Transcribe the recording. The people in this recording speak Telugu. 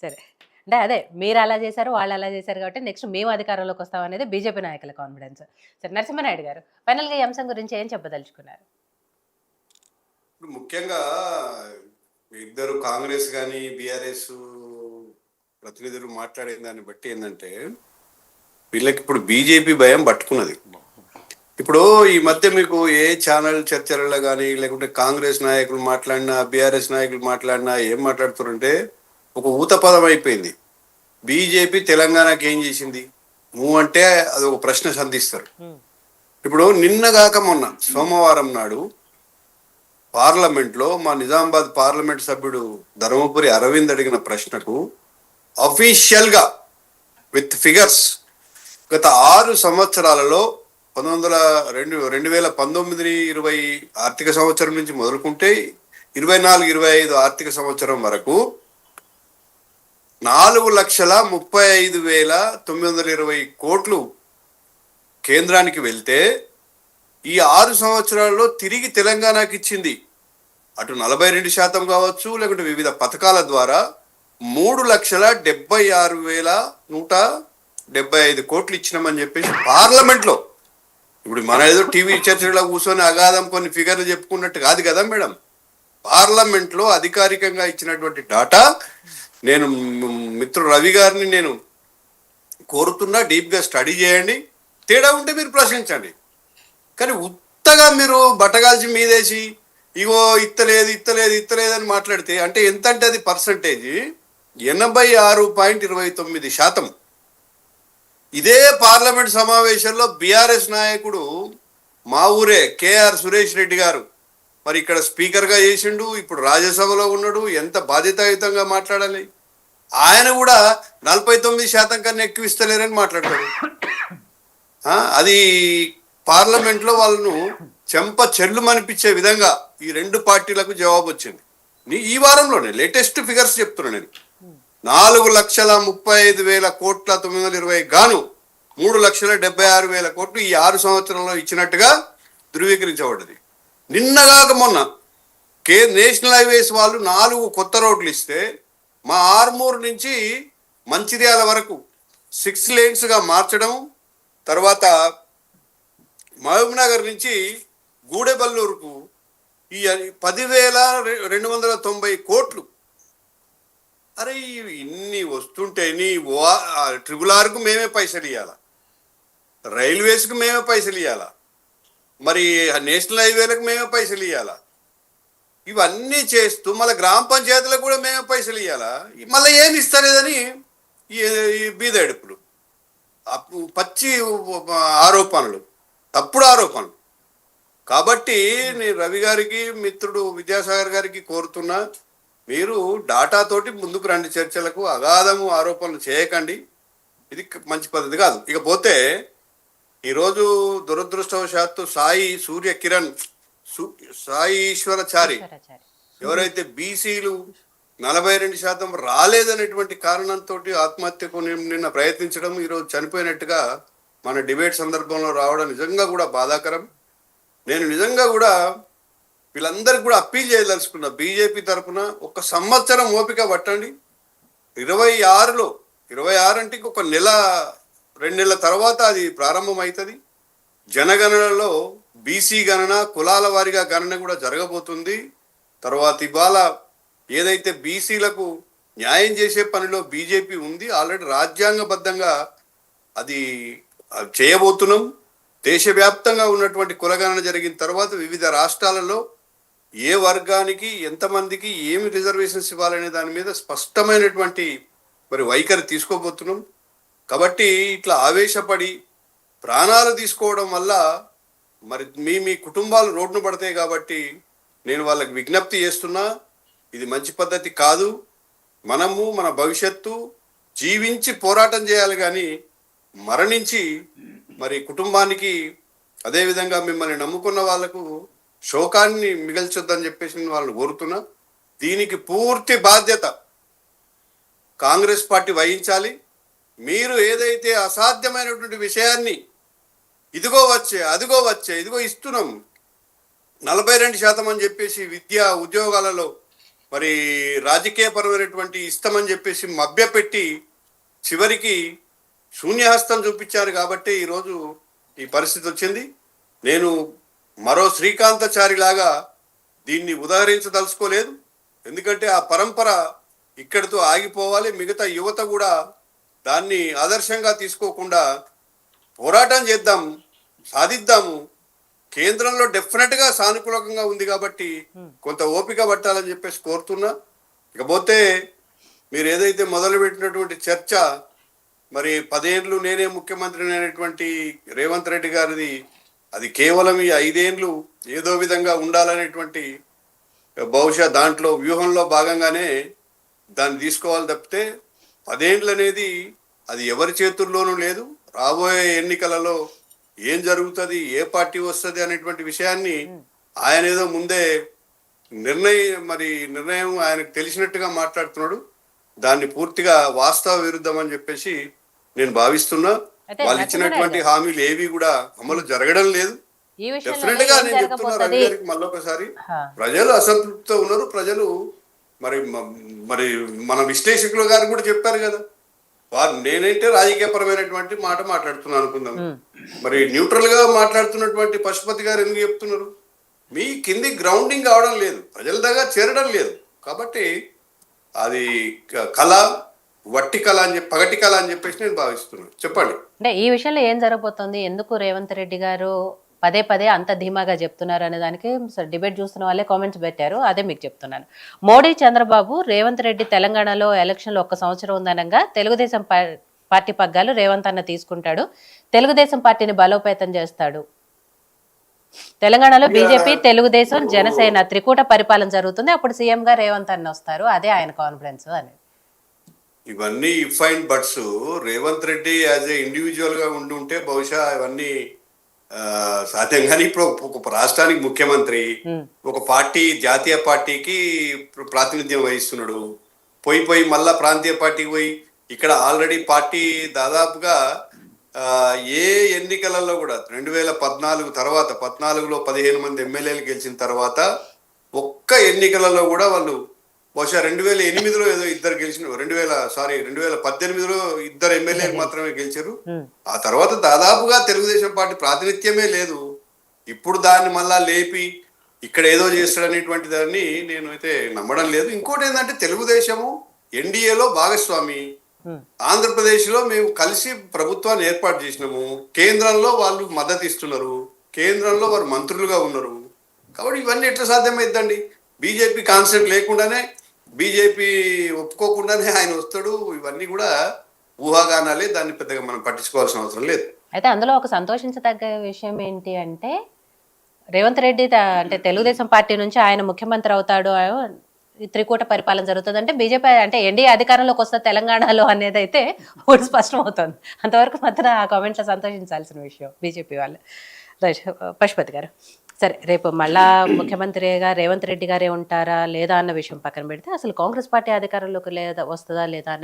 సరే. అంటే అదే మీరు అలా చేశారు, వాళ్ళు అలా చేశారు కాబట్టి నెక్స్ట్ మేము అధికారంలోకి వస్తాం అనేది బీజేపీ నాయకుల కాన్ఫిడెన్స్. సరే నరసింహానాయుడు గారు ఫైనల్‌గా ఈ అంశం గురించి ఏం చెప్పదలుచుకున్నారు? ఇప్పుడు ముఖ్యంగా ఇద్దరు కాంగ్రెస్ కానీ బీఆర్ఎస్ ప్రతినిధులు మాట్లాడే దాన్ని బట్టి ఏంటంటే వీళ్ళకి ఇప్పుడు బీజేపీ భయం పట్టుకున్నది. ఇప్పుడు ఈ మధ్య మీకు ఏ ఛానల్ చర్చలలో కానీ లేకుంటే కాంగ్రెస్ నాయకులు మాట్లాడినా బీఆర్ఎస్ నాయకులు మాట్లాడినా ఏం మాట్లాడుతారంటే ఒక ఊత పదం అయిపోయింది. బీజేపీ తెలంగాణకి ఏం చేసింది అంటే అది ఒక ప్రశ్న సంధిస్తారు. ఇప్పుడు నిన్నగాక మొన్న సోమవారం నాడు పార్లమెంట్లో మా నిజామాబాద్ పార్లమెంట్ సభ్యుడు ధర్మపురి అరవింద్ అడిగిన ప్రశ్నకు అఫీషియల్గా విత్ ఫిగర్స్ గత 6 సంవత్సరాలలో 2019-20 ఆర్థిక సంవత్సరం నుంచి మొదలుకుంటే 24-25 ఆర్థిక సంవత్సరం వరకు 4,35,920 కోట్లు కేంద్రానికి వెళ్తే ఈ 6 సంవత్సరాల్లో తిరిగి తెలంగాణకి ఇచ్చింది అటు 42% కావచ్చు లేకుంటే వివిధ పథకాల ద్వారా 3,76,175 కోట్లు ఇచ్చినామని చెప్పేసి పార్లమెంట్లో. ఇప్పుడు మన ఏదో టీవీ చర్చలో కూర్చొని అగాధం కొన్ని ఫిగర్లు చెప్పుకున్నట్టు కాదు కదా మేడం. పార్లమెంట్లో అధికారికంగా ఇచ్చినటువంటి డాటా. నేను మిత్రుడు రవి గారిని నేను కోరుతున్నా డీప్గా స్టడీ చేయండి, తేడా ఉంటే మీరు ప్రశ్నించండి. కానీ ఉత్తగా మీరు బట్టగాల్చి మీదేసి ఇగో ఇత్తలేదు అని మాట్లాడితే అంటే ఎంత అంటే అది పర్సంటేజ్ 86.29%. ఇదే పార్లమెంట్ సమావేశంలో బీఆర్ఎస్ నాయకుడు మా ఊరే కేఆర్ సురేష్ రెడ్డి గారు మరి ఇక్కడ స్పీకర్గా చేసిండు, ఇప్పుడు రాజ్యసభలో ఉన్నాడు, ఎంత బాధ్యతాయుతంగా మాట్లాడాలి. ఆయన కూడా 49% కన్నా ఎక్కువ ఇస్తలేరని మాట్లాడతాడు. అది పార్లమెంట్లో వాళ్ళను చెంప చెల్లు మనిపించే విధంగా ఈ 2 పార్టీలకు జవాబు వచ్చింది. ఈ వారంలోనే లేటెస్ట్ ఫిగర్స్ చెప్తున్నా నేను. 4,35,920 కోట్ల గాను 3,76,000 కోట్లు ఈ 6 సంవత్సరంలో ఇచ్చినట్టుగా ధృవీకరించబడ్డది. నిన్నగాక మొన్న నేషనల్ హైవేస్ వాళ్ళు 4 కొత్త రోడ్లు ఇస్తే మా ఆర్మూర్ నుంచి మంచిర్యాల వరకు 6 లేన్స్గా మార్చడం, తర్వాత మహబూబ్ నగర్ నుంచి గూడెబల్లూరుకు ఈ 10,290 కోట్లు. అరే ఇన్ని వస్తుంటే ట్రిబుల్-ఆర్కు మేమే పైసలు ఇవ్వాలా, రైల్వేస్కి మేమే పైసలు ఇవ్వాలా, మరి నేషనల్ హైవేలకు మేమే పైసలు ఇవ్వాలా, ఇవన్నీ చేస్తూ మళ్ళీ గ్రామ పంచాయతీలకు కూడా మేమే పైసలు ఇవ్వాలా, మళ్ళీ ఏమి ఇస్తలేదని ఈ బీదడుపులు, పచ్చి ఆరోపణలు, తప్పుడు ఆరోపణలు. కాబట్టి నేను రవి గారికి మిత్రుడు విద్యాసాగర్ గారికి కోరుతున్నా, మీరు డాటాతోటి ముందుకు రండి చర్చలకు, అగాధము ఆరోపణలు చేయకండి, ఇది మంచి పద్ధతి కాదు. ఇకపోతే ఈరోజు దురదృష్టవశాత్తు సాయి ఈశ్వరచారి ఎవరైతే బీసీలు 42% రాలేదనేటువంటి కారణంతో ఆత్మహత్యకు నిన్న ప్రయత్నించడం, ఈరోజు చనిపోయినట్టుగా మన డిబేట్ సందర్భంలో రావడం నిజంగా కూడా బాధాకరం. నేను నిజంగా కూడా వీళ్ళందరికీ కూడా అప్పీల్ చేయదలుచుకున్నా, బీజేపీ తరఫున 1 సంవత్సరం ఓపిక పట్టండి. 26 అంటే ఇంకొక 1-2 నెలల తర్వాత అది ప్రారంభమవుతుంది. జనగణనలో బీసీ గణన, కులాల వారీగా గణన కూడా జరగబోతుంది. తర్వాత ఇవాళ ఏదైతే బీసీలకు న్యాయం చేసే పనిలో బీజేపీ ఉంది, ఆల్రెడీ రాజ్యాంగబద్ధంగా అది చేయబోతున్నాం. దేశవ్యాప్తంగా ఉన్నటువంటి కులగణన జరిగిన తర్వాత వివిధ రాష్ట్రాలలో ఏ వర్గానికి ఎంతమందికి ఏమి రిజర్వేషన్స్ ఇవ్వాలనే దాని మీద స్పష్టమైనటువంటి మరి వైఖరి తీసుకోబోతున్నాం. కాబట్టి ఇట్లా ఆవేశపడి ప్రాణాలు తీసుకోవడం వల్ల మరి మీ కుటుంబాలు రోడ్డున పడతాయి. కాబట్టి నేను వాళ్ళకి విజ్ఞప్తి చేస్తున్నా, ఇది మంచి పద్ధతి కాదు. మనము మన భవిష్యత్తు జీవించి పోరాటం చేయాలి, కానీ మరణించి మరి కుటుంబానికి అదేవిధంగా మిమ్మల్ని నమ్ముకున్న వాళ్లకు శోకాన్ని మిగల్చొద్దని చెప్పేసి వాళ్ళని కోరుతున్నా. దీనికి పూర్తి బాధ్యత కాంగ్రెస్ పార్టీ వహించాలి. మీరు ఏదైతే అసాధ్యమైనటువంటి విషయాన్ని ఇదిగో ఇస్తున్నాం 42% అని చెప్పేసి విద్యా ఉద్యోగాలలో మరి రాజకీయపరమైనటువంటి ఇస్తామని చెప్పేసి మభ్యపెట్టి చివరికి శూన్యహస్తం చూపించారు కాబట్టి ఈరోజు ఈ పరిస్థితి వచ్చింది. నేను మరో శ్రీకాంతాచారి లాగా దీన్ని ఉదాహరించదలుచుకోలేదు. ఎందుకంటే ఆ పరంపర ఇక్కడితో ఆగిపోవాలి. మిగతా యువత కూడా దాన్ని ఆదర్శంగా తీసుకోకుండా పోరాటం చేద్దాం, సాధిద్దాము. కేంద్రంలో డెఫినెట్గా సానుకూలంగా ఉంది కాబట్టి కొంత ఓపిక పట్టాలని చెప్పేసి కోరుతున్నా. ఇకపోతే మీరు ఏదైతే మొదలుపెట్టినటువంటి చర్చ, మరి 10 ఏళ్ళు నేనే ముఖ్యమంత్రిని అనేటువంటి రేవంత్ రెడ్డి గారిది, అది కేవలం ఈ 5 ఏళ్ళు ఏదో విధంగా ఉండాలనేటువంటి బహుశా దాంట్లో వ్యూహంలో భాగంగానే దాన్ని తీసుకోవాలి తప్పితే 10 ఏళ్ళు అనేది అది ఎవరి చేతుల్లోనూ లేదు. రాబోయే ఎన్నికలలో ఏం జరుగుతుంది, ఏ పార్టీ వస్తుంది అనేటువంటి విషయాన్ని ఆయన ఏదో ముందే నిర్ణయం ఆయనకు తెలిసినట్టుగా మాట్లాడుతున్నాడు. దాన్ని పూర్తిగా వాస్తవ విరుద్ధం అని చెప్పేసి నేను భావిస్తున్నా. వాళ్ళు ఇచ్చినటువంటి హామీలు ఏవి కూడా అమలు జరగడం లేదు. డెఫినెట్ గా నేను చెప్తున్నా రవి గారికి మళ్ళొకసారి, ప్రజలు అసంతృప్తితో ఉన్నారు. ప్రజలు మరి మరి మన విశ్లేషకులు గారు కూడా చెప్పారు కదా, వారు నేనైతే రాజకీయపరమైనటువంటి మాట మాట్లాడుతున్నాను అనుకుందాం, మరి న్యూట్రల్ గా మాట్లాడుతున్నటువంటి పశుపతి గారు ఎందుకు చెప్తున్నారు? మీ కింది గ్రౌండింగ్ అవడం లేదు, ప్రజల దగ్గర చేరడం లేదు. కాబట్టి అది కళ, వట్టి కళ అని చెప్పి, పగటి కళ అని చెప్పేసి నేను భావిస్తున్నాను. చెప్పండి. అంటే ఈ విషయంలో ఏం జరగబోతోంది, ఎందుకు రేవంత్ రెడ్డి గారు పదే పదే అంత ధీమాగా చెప్తున్నారు అనే దానికి డిబేట్ చూస్తున్న వాళ్ళే కామెంట్స్ పెట్టారు. అదే మీకు చెప్తున్నాను. మోడీ, చంద్రబాబు, రేవంత్ రెడ్డి తెలంగాణలో ఎలక్షన్లు 1 సంవత్సరం ఉందనగా తెలుగుదేశం పార్టీ పగ్గాలు రేవంత్ అన్న తీసుకుంటాడు, తెలుగుదేశం పార్టీని బలోపేతం చేస్తాడు. తెలంగాణలో బీజేపీ, తెలుగుదేశం, జనసేన త్రికూట పరిపాలన జరుగుతుంది. అప్పుడు సీఎం గా రేవంత్ అన్న వస్తారు. అదే ఆయన కాన్ఫిడెన్స్ అనేది. ఇవన్నీ ifs and buts. Revanth Reddy as a individual గా ఉంటే బహుశా ఇవన్నీ సాధ్యం. కానీ ఇప్పుడు ఒక రాష్ట్రానికి ముఖ్యమంత్రి, ఒక పార్టీ, జాతీయ పార్టీకి ప్రాతినిధ్యం వహిస్తున్నాడు. పోయి మళ్ళా ప్రాంతీయ పార్టీకి పోయి ఇక్కడ ఆల్రెడీ పార్టీ దాదాపుగా ఏ ఎన్నికలలో కూడా 2014 తర్వాత 14లో 15 మంది ఎమ్మెల్యేలు గెలిచిన తర్వాత ఒక్క ఎన్నికలలో కూడా వాళ్ళు బహుశా 2008లో ఏదో ఇద్దరు గెలిచిన, 2018లో ఇద్దరు ఎమ్మెల్యేలు మాత్రమే గెలిచారు. ఆ తర్వాత దాదాపుగా తెలుగుదేశం పార్టీ ప్రాతినిధ్యమే లేదు. ఇప్పుడు దాన్ని మళ్ళా లేపి ఇక్కడ ఏదో చేస్తాడనేటువంటి దాన్ని నేను అయితే నమ్మడం లేదు. ఇంకోటి ఏంటంటే తెలుగుదేశము ఎన్డీఏలో భాగస్వామి, ఆంధ్రప్రదేశ్ లో మేము కలిసి ప్రభుత్వాన్ని ఏర్పాటు చేసినాము, కేంద్రంలో వాళ్ళు మద్దతు ఇస్తున్నారు, కేంద్రంలో వారు మంత్రులుగా ఉన్నారు. కాబట్టి ఇవన్నీ ఎట్లా సాధ్యమైద్దండి? బీజేపీ కాన్సెప్ట్ లేకుండానే, బీజేపీ ఒప్పుకోకుండానే ఆయన వస్తాడు. ఇవన్నీ కూడా ఊహాగానాలే, దాన్ని పెద్దగా మనం పట్టించుకోవాల్సిన అవసరం లేదు. అయితే అందులో ఒక సంతోషించదగ్గ విషయం ఏంటి అంటే, రేవంత్ రెడ్డి అంటే తెలుగుదేశం పార్టీ నుంచి ఆయన ముఖ్యమంత్రి అవుతాడు, త్రికూట పరిపాలన జరుగుతుంది అంటే బీజేపీ అంటే ఎన్డీఏ అధికారంలోకి వస్తే తెలంగాణలో అనేది అయితే ఒకటి స్పష్టం అవుతుంది. అంతవరకు మాత్రం ఆ కామెంట్లో సంతోషించాల్సిన విషయం బీజేపీ వాళ్ళు. పశుపతి గారు, సరే రేపు మళ్ళా ముఖ్యమంత్రిగా రేవంత్ రెడ్డి గారే ఉంటారా లేదా అన్న విషయం పక్కన పెడితే, అసలు కాంగ్రెస్ పార్టీ అధికారంలోకి వస్తుందా లేదా అన్నది